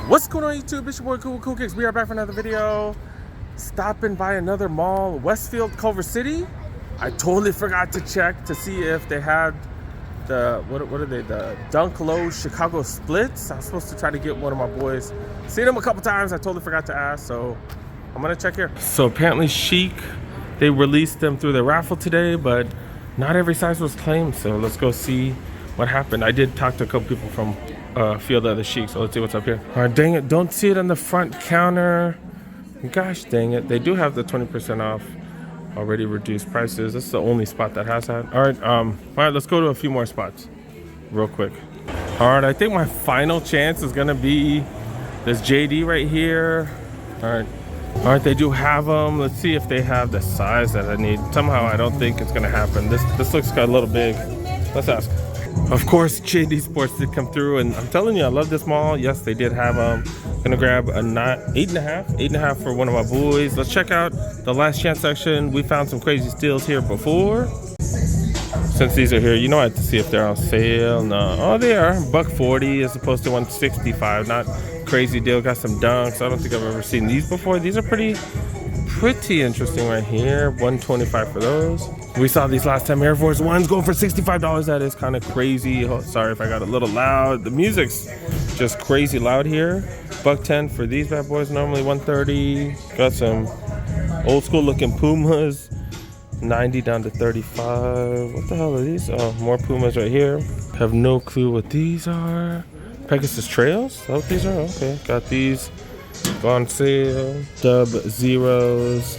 What's going on YouTube? It's your boy Cool Kicks. We are back for another video. Stopping by another mall, Westfield Culver City. I totally forgot to check to see if they had the what are they, the Dunk Low Chicago splits. I was supposed to try to get one of my boys. Seen them a couple times. I totally forgot to ask, so I'm gonna check here. So apparently Chic, they released them through the raffle today, but not every size was claimed. So let's go see what happened. I did talk to a couple people from Field of the Chic, so let's see what's up here. All right, dang it, don't see it on the front counter. Gosh dang it, they do have the 20% off already reduced prices. This is the only spot that has that. All right, let's go to a few more spots real quick. All right, I think my final chance is gonna be this JD right here. All right, they do have them. Let's see if they have the size that I need. Somehow I don't think it's gonna happen. This looks a little big. Let's ask. Of course, JD Sports did come through, and I'm telling you, I love this mall. Yes, they did have gonna grab a 8.5 for one of my boys. Let's check out the last chance section. We found some crazy steals here before. Since these are here, you know I have to see if they're on sale. No, oh, they are. $140 as opposed to $165. Not crazy deal. Got some dunks. I don't think I've ever seen these before. These are pretty interesting right here. $125 for those. We saw these last time. Air Force Ones going for $65. That is kind of crazy. Oh, sorry if I got a little loud. The music's just crazy loud here. $110 for these bad boys. Normally $130. Got some old school looking Pumas. $90 down to $35. What the hell are these? Oh, more Pumas right here. Have no clue what these are. Pegasus Trails? Oh, these are? Okay. Got these. On sale. Dub Zeros.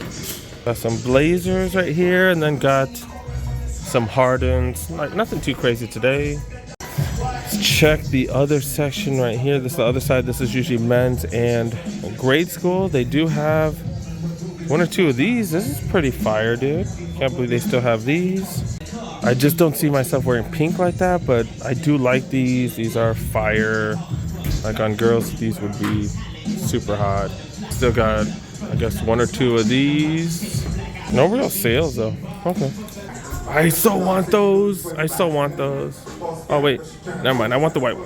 Got some Blazers right here, and then got some Hardens. Like nothing too crazy today. Let's check the other section right here. This is the other side. This is usually men's and grade school. They do have one or two of these. This is pretty fire, dude. Can't believe they still have these. I just don't see myself wearing pink like that, but I do like these. These are fire. Like on girls, these would be super hot. Still got, I guess, one or two of these. No real sales though. Okay. I so want those. Oh wait, never mind. I want the white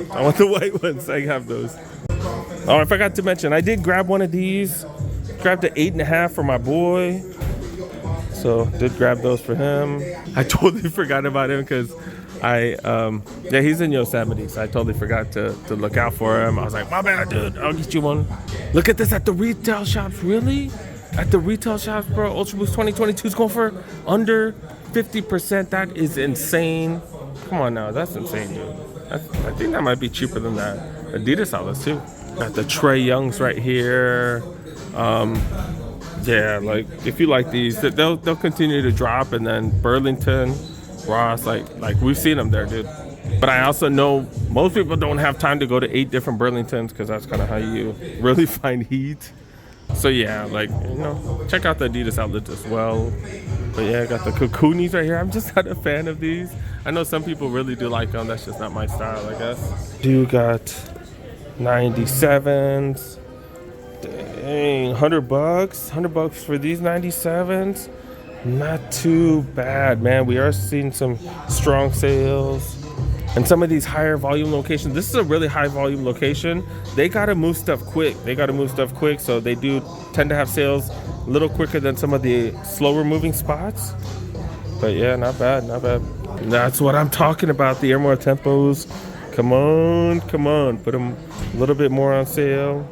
ones. I have those. Oh, I forgot to mention, I did grab one of these. Grabbed the 8.5 for my boy. So did grab those for him. I totally forgot about him because yeah, he's in Yosemite, so I totally forgot to look out for him. I was like, my bad, dude. I'll get you one. Look at this at the retail shops. Really? At the retail shops, bro. Ultra Boost 2022 is going for under 50%. That is insane. Come on now, that's insane, dude. I think that might be cheaper than that. Adidas outlets too. Got the Trey Youngs right here. Yeah, like if you like these, they'll continue to drop, and then Burlington, Ross, like we've seen them there, dude. But I also know most people don't have time to go to 8 different Burlingtons because that's kind of how you really find heat. So yeah, like, you know, check out the Adidas outlets as well. But yeah, I got the Cocoonis right here. I'm just not a fan of these. I know some people really do like them. That's just not my style, I guess. Do got 97s. Dang, $100 for these 97s. Not too bad, man. We are seeing some strong sales. And some of these higher volume locations, this is a really high volume location. They gotta move stuff quick. So they do tend to have sales a little quicker than some of the slower moving spots. But yeah, not bad. That's what I'm talking about, the Airmore Tempos. Come on. Put them a little bit more on sale.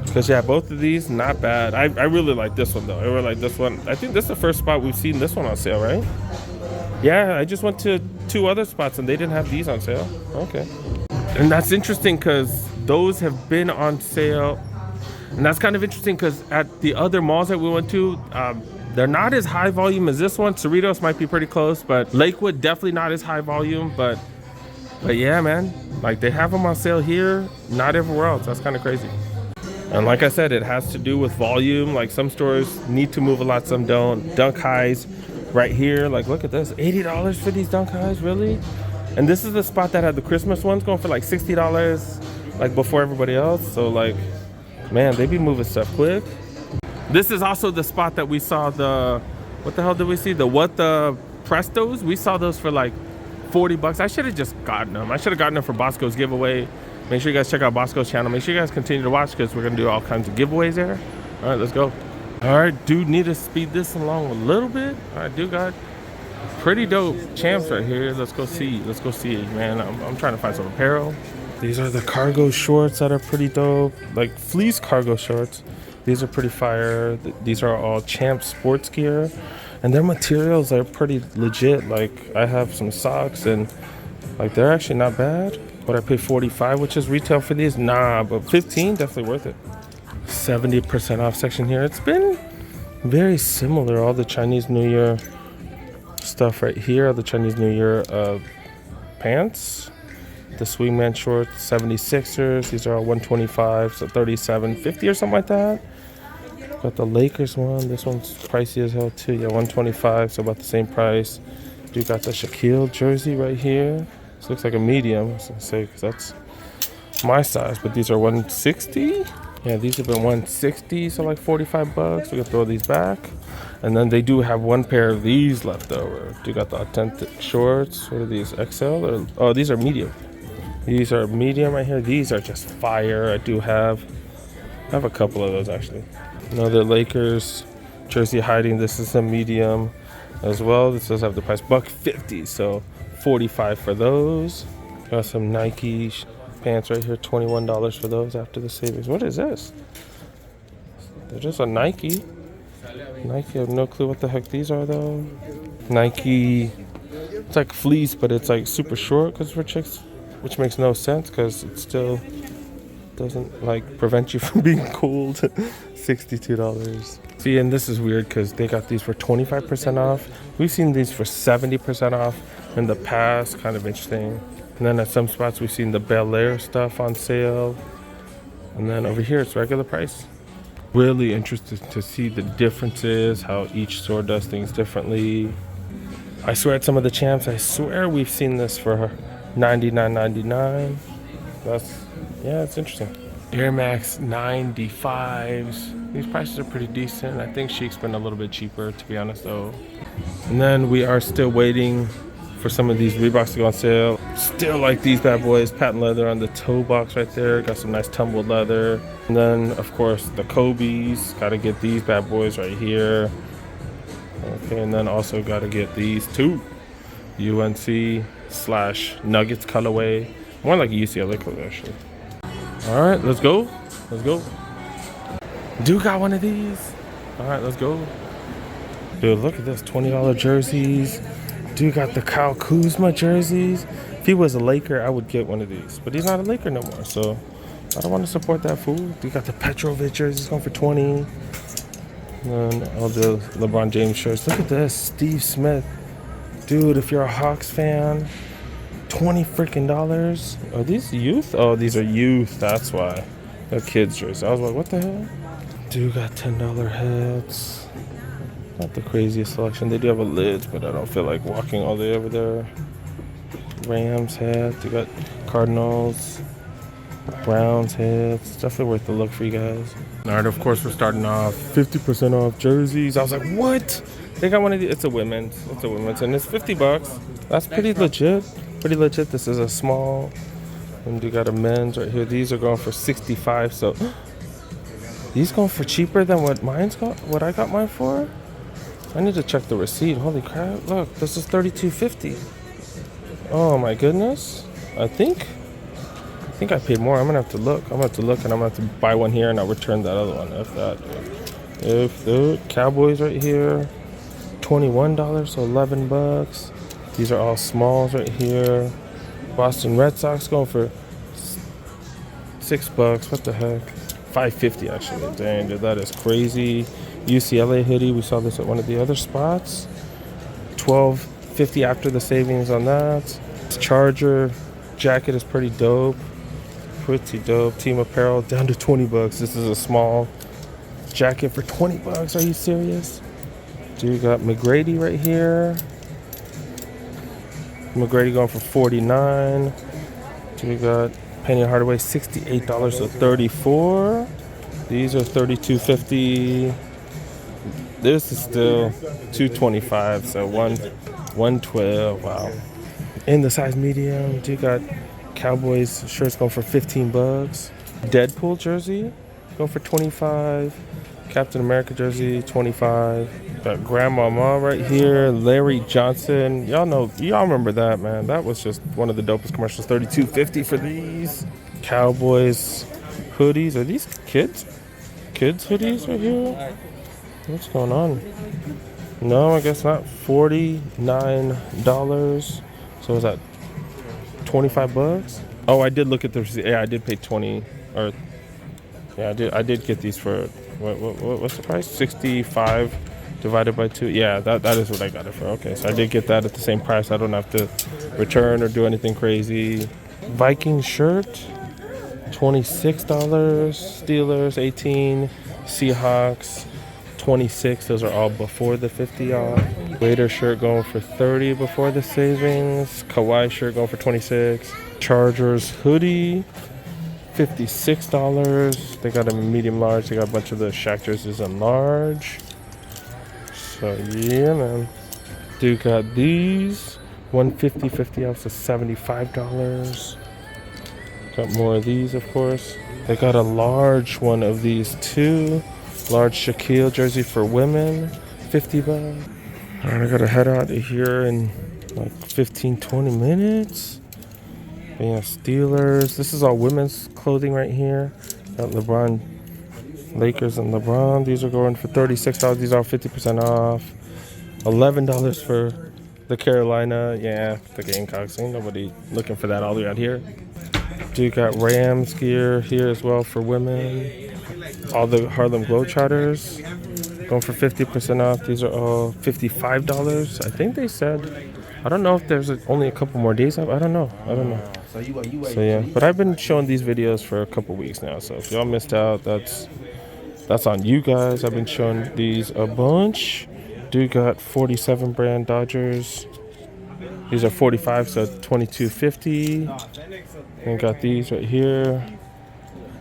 Because yeah, both of these, not bad. I really like this one though. I really like this one. I think this is the first spot we've seen this one on sale, right? Yeah, I just went to 2 other spots and they didn't have these on sale. Okay. And that's interesting because those have been on sale. And that's kind of interesting because at the other malls that we went to, they're not as high volume as this one. Cerritos might be pretty close, but Lakewood definitely not as high volume. But yeah, man, like they have them on sale here, not everywhere else. That's kind of crazy. And like I said, it has to do with volume. Like some stores need to move a lot, some don't. Dunk highs right here. Like look at this, $80 for these Dunk highs, really? And this is the spot that had the Christmas ones going for like $60, like before everybody else. So like, man, they be moving stuff quick. This is also the spot that we saw the, what the hell did we see? The Prestos. We saw those for like $40. I should have just gotten them. I should have gotten them for Bosco's giveaway. Make sure you guys check out Bosco's channel. Make sure you guys continue to watch because we're gonna do all kinds of giveaways there. All right, let's go. All right, dude, need to speed this along a little bit. All right, dude got pretty dope champs right here. Let's go see. Let's go see it, man. I'm trying to find some apparel. These are the cargo shorts that are pretty dope, like fleece cargo shorts. These are pretty fire. These are all champ sports gear, and their materials are pretty legit. Like I have some socks, and like they're actually not bad. But I paid $45, which is retail for these. Nah, but $15 definitely worth it. 70% off section here. It's been very similar. All the Chinese New Year stuff right here. The Chinese New Year pants. The swingman shorts, 76ers. These are all 125, so 37.50 or something like that. Got the Lakers one. This one's pricey as hell too. Yeah, 125, so about the same price. You got the Shaquille jersey right here. This looks like a medium. I was gonna say because that's my size, but these are 160. Yeah, these have been 160, so like $45. We can throw these back. And then they do have one pair of these left over. You got the authentic shorts. What are these? XL? Or, oh, these are medium. These are medium right here. These are just fire. I have a couple of those actually. Another Lakers jersey hiding. This is a medium as well. This does have the price $150, so $45 for those. Got some Nike pants right here, $21 for those after the savings. What is this? They're just a Nike. Nike, I have no clue what the heck these are though. Nike, it's like fleece, but it's like super short because for chicks, which makes no sense because it still doesn't like prevent you from being cold. $62. See, and this is weird because they got these for 25% off. We've seen these for 70% off in the past. Kind of interesting. And then at some spots we've seen the Bel Air stuff on sale. And then over here it's regular price. Really interested to see the differences, how each store does things differently. I swear at some of the champs, I swear we've seen this for $99.99. Yeah, it's interesting. Air Max 95s. These prices are pretty decent. I think Chic's been a little bit cheaper, to be honest, though. And then we are still waiting for some of these Reeboks to go on sale. Still like these bad boys. Patent leather on the toe box right there. Got some nice tumbled leather. And then, of course, the Kobe's. Got to get these bad boys right here. Okay, and then also got to get these two. UNC/Nuggets colorway. More like a UCLA colorway, actually. All right, let's go. Let's go. Dude got one of these. All right, let's go. Dude, look at this. $20 jerseys. Dude got the Kyle Kuzma jerseys. If he was a Laker, I would get one of these. But he's not a Laker no more, so I don't want to support that fool. Dude got the Petrovic jerseys going for $20. And all the LeBron James shirts. Look at this. Steve Smith. Dude, if you're a Hawks fan, $20 freaking. Are these youth? Oh, these are youth. That's why. They're kids' jerseys. I was like, what the hell? Dude got $10 hats. Not the craziest selection. They do have a lid, but I don't feel like walking all the way over there. Rams hat. They got Cardinals, Browns hats. It's definitely worth the look for you guys. All right, of course, we're starting off 50% off jerseys. I was like, what? They got one of these. It's a women's. And it's $50. That's pretty legit. Pretty legit. This is a small. And you got a men's right here. These are going for $65. So these going for cheaper than what I got mine for? I need to check the receipt. Holy crap. Look, this is $32.50. Oh my goodness. I think I paid more. I'm gonna have to look. And I'm gonna have to buy one here and I'll return that other one. If the Cowboys right here, $21, so $11. These are all smalls right here. Boston Red Sox going for $6. What the heck? $5.50 actually. Dang, dude, that is crazy. UCLA hoodie. We saw this at one of the other spots. $12.50 after the savings on that. Charger jacket is pretty dope. Team apparel down to $20. This is a small jacket for $20. Are you serious? Dude, got McGrady right here. McGrady going for $49. We got Penny Hardaway $68, so $34. These are $32.50. This is still $225, so $112. Wow. In the size medium, you got Cowboys shirts going for 15 bucks. Deadpool jersey going for 25. Captain America jersey 25. Got Grandmama right here. Larry Johnson. Y'all remember that, man. That was just one of the dopest commercials. $32.50 for these. Cowboys hoodies. Are these kids hoodies right here? What's going on? No, I guess not. $49. So is that 25 bucks? Oh, I did look at the receipt. Yeah, I did pay 20 or yeah, I did get these for what's the price? 65 divided by 2. Yeah, that is what I got it for. Okay, so I did get that at the same price. I don't have to return or do anything crazy. Viking shirt, $26. Steelers, 18. Seahawks, 26. Those are all before the 50 off. Raider shirt going for 30 before the savings. Kawhi shirt going for 26. Chargers hoodie, $56. They got a medium large. They got a bunch of the Shaq jerseys in large. So yeah, man. Dude got these. 150 50 ounce is $75. Got more of these, of course. They got a large one of these too. Large Shaquille jersey for women, 50 bucks. All right, I gotta head out of here in like 15-20 minutes. But yeah, Steelers. This is all women's clothing right here. Got LeBron, Lakers and LeBron. These are going for $36. These are all 50% off. $11 for the Carolina. Yeah, the Gamecocks. Ain't nobody looking for that all the way out here. Dude got Rams gear here as well for women. All the Harlem Globetrotters going for 50% off. These are all $55. I think they said. I don't know if there's only a couple more days up. I don't know. So yeah, but I've been showing these videos for a couple weeks now. So if y'all missed out, that's on you guys. I've been showing these a bunch. Dude got 47 brand Dodgers. These are 45, so $22.50. And got these right here.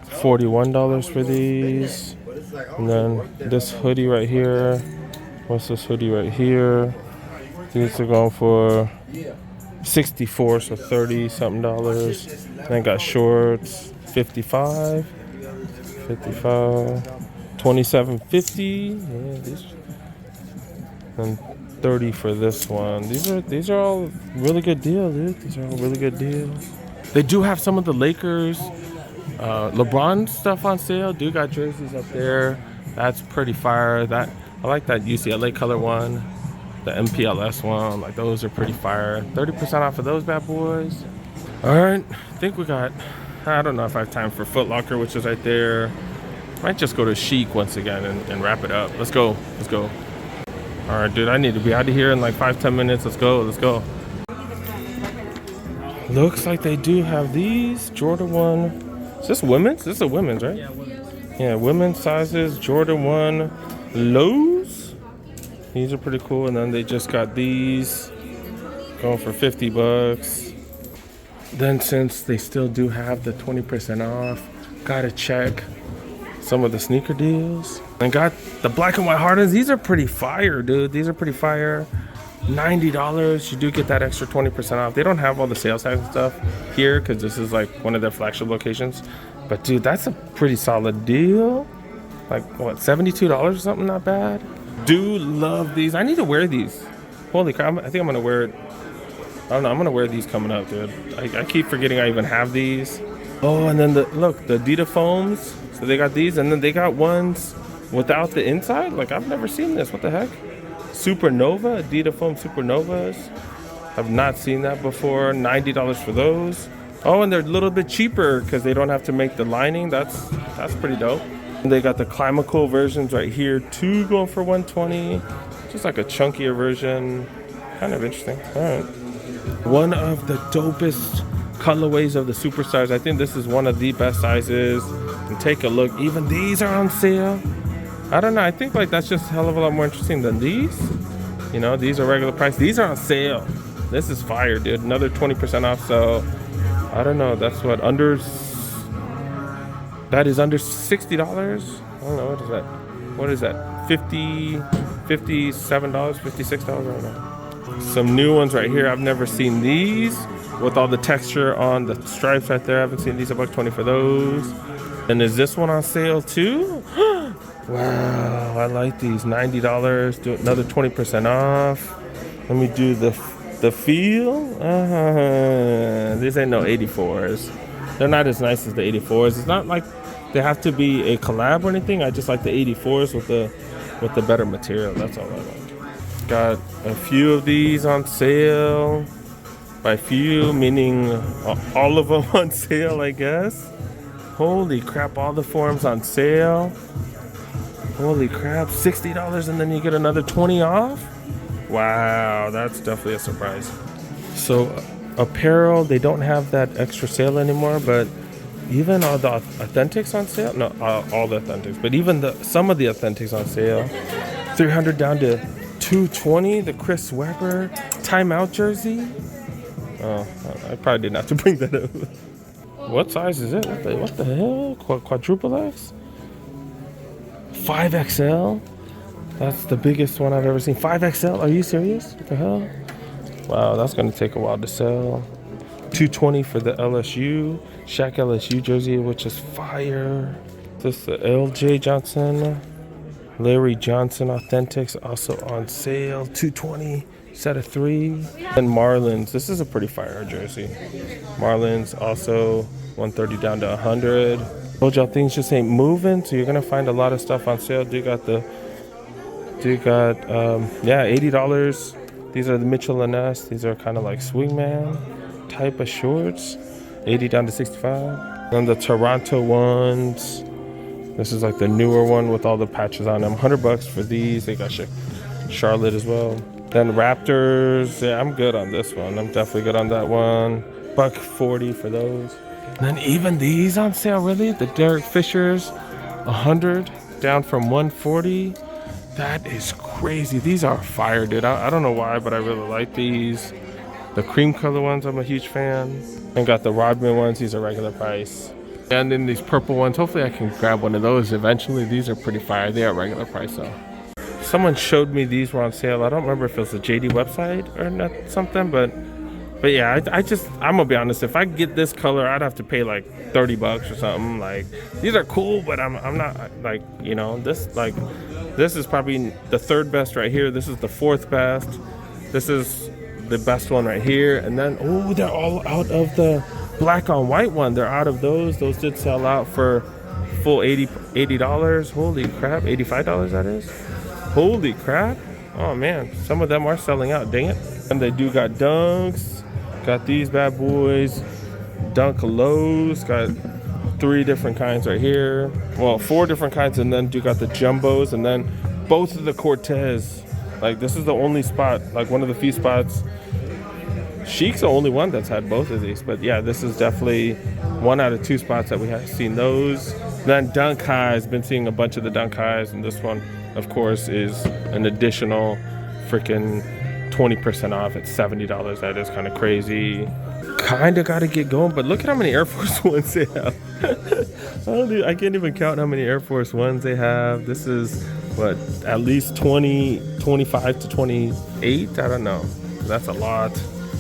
$41 for these. And then this hoodie right here. What's this hoodie right here? These are going for 64, so 30 something dollars. Then got shorts, 55, 27.50. Yeah, these. And 30 for this one. These are all really good deals, dude. These are all really good deals. They do have some of the Lakers, LeBron stuff on sale. Dude got jerseys up there. That's pretty fire. I like that UCLA color one. The MPLS one, like those are pretty fire. 30% off of those bad boys. All right, I think we got, I don't know if I have time for Foot Locker, which is right there. Might just go to Chic once again and wrap it up. Let's go. All right, dude, I need to be out of here in like 5-10 minutes. Let's go. Looks like they do have these Jordan 1. Is this women's? This is a women's, right? Yeah, women's sizes, Jordan 1 lows. These are pretty cool. And then they just got these going for 50 bucks. Then since they still do have the 20% off, gotta check some of the sneaker deals. And got the black and white Hardens. These are pretty fire, dude. These are pretty fire. $90. You do get that extra 20% off. They don't have all the sales tax and stuff here because this is like one of their flagship locations. But dude, that's a pretty solid deal. Like what, $72 or something? Not bad. Do love these. I need to wear these. Holy crap! I think I'm gonna wear it. I don't know. I'm gonna wear these coming up, dude. I keep forgetting I even have these. Oh, and then the Adidas foams. So they got these, and then they got ones without the inside. Like I've never seen this. What the heck? Supernova, Adidas foam Supernovas. I've not seen that before. $90 for those. Oh, and they're a little bit cheaper because they don't have to make the lining. That's pretty dope. And they got the Climacool versions right here too, going for $120. Just like a chunkier version. Kind of interesting. All right. One of the dopest colorways of the superstars. I think this is one of the best sizes. And take a look. Even these are on sale. I don't know. I think like that's just a hell of a lot more interesting than these. You know, these are regular price. These are on sale. This is fire, dude. Another 20% off. So I don't know. That's what that is under $60. I don't know. What is that? $57, $56. I don't know. Some new ones right here. I've never seen these. with all the texture on the stripes right there. I haven't seen these. $1.20 for those. And is this one on sale too? Wow, I like these. $90. Do another 20% off. Let me do the feel. These ain't no 84s. They're not as nice as the 84s. It's not like they have to be a collab or anything. I just like the 84s with the better material. That's all I like. Got a few of these on sale. By few, meaning all of them on sale, I guess. Holy crap, all the forms on sale. Holy crap, $60 and then you get another 20 off? Wow, that's definitely a surprise. So apparel, they don't have that extra sale anymore, but even all the authentics on sale, no, all the authentics, but even some of the authentics on sale, $300 down to $220. The Chris Webber timeout jersey. Oh, I probably didn't have to bring that up. What size is it? What the hell? Quadruple X? 5XL? That's the biggest one I've ever seen. 5XL? Are you serious? What the hell? Wow, that's going to take a while to sell. $220 for the LSU. Shaq LSU jersey, which is fire. This is the LJ Johnson. Larry Johnson Authentics, also on sale. $220. Set of 3. And Marlins. This is a pretty fire jersey. Marlins also $130 down to $100. Told y'all things just ain't moving, so you're gonna find a lot of stuff on sale. $80. These are the Mitchell and Ness. These are kind of like swingman type of shorts. $80 down to $65. Then the Toronto ones. This is like the newer one with all the patches on them. $100 for these. They got Charlotte as well. Then Raptors, yeah, I'm good on this one. I'm definitely good on that one. $140 for those. And then even these on sale, really? The Derek Fishers, $100 down from $140. That is crazy. These are fire, dude. I don't know why, but I really like these. The cream color ones, I'm a huge fan. And got the Rodman ones. These are regular price. And then these purple ones, hopefully I can grab one of those eventually. These are pretty fire. They are regular price though. Someone showed me these were on sale. I don't remember if it was a JD website or not something, but yeah, I'm gonna be honest. If I get this color, I'd have to pay like $30 or something. Like, these are cool, but I'm not like, you know, this is probably the 3rd best right here. This is the 4th best. This is the best one right here. And then, oh, they're all out of the black on white one. They're out of those. Those did sell out for full $80. Holy crap, $85 that is. Holy crap. Oh man, some of them are selling out, dang it. And they do got dunks, got these bad boys, dunk lows, got 3 different kinds right here. Well, 4 different kinds, and then do got the jumbos, and then both of the Cortez. Like, this is the only spot, like one of the few spots. Chic's the only one that's had both of these, but yeah, this is definitely 1 out of 2 spots that we have seen those. Then dunk highs, been seeing a bunch of the dunk highs, and this one, of course, is an additional freaking 20% off at $70. That is kind of crazy. Kind of got to get going, but look at how many Air Force Ones they have. I can't even count how many Air Force Ones they have. This is, what, at least 25 to 28? I don't know. That's a lot.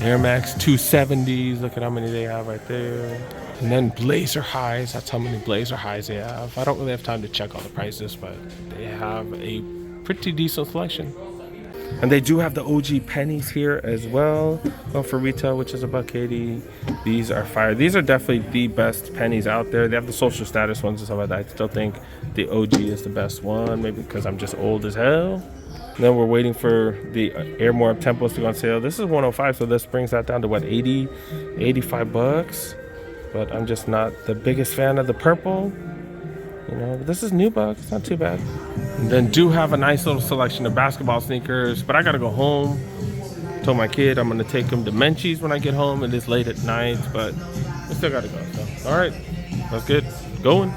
Air Max 270s. Look at how many they have right there. And then Blazer Highs, that's how many Blazer Highs they have. I don't really have time to check all the prices, but they have a pretty decent selection. And they do have the OG pennies here as well. Well, for retail, which is $1.80. These are fire. These are definitely the best pennies out there. They have the social status ones and stuff like that. I still think the OG is the best one, maybe because I'm just old as hell. And then we're waiting for the Airmore Up Tempos to go on sale. This is $105, so this brings that down to what, $85? But I'm just not the biggest fan of the purple. You know, but this is nubuck. It's not too bad. And then do have a nice little selection of basketball sneakers, but I gotta go home. Told my kid I'm gonna take him to Menchie's when I get home. It is late at night, but I still gotta go. So, all right, that's good. Going.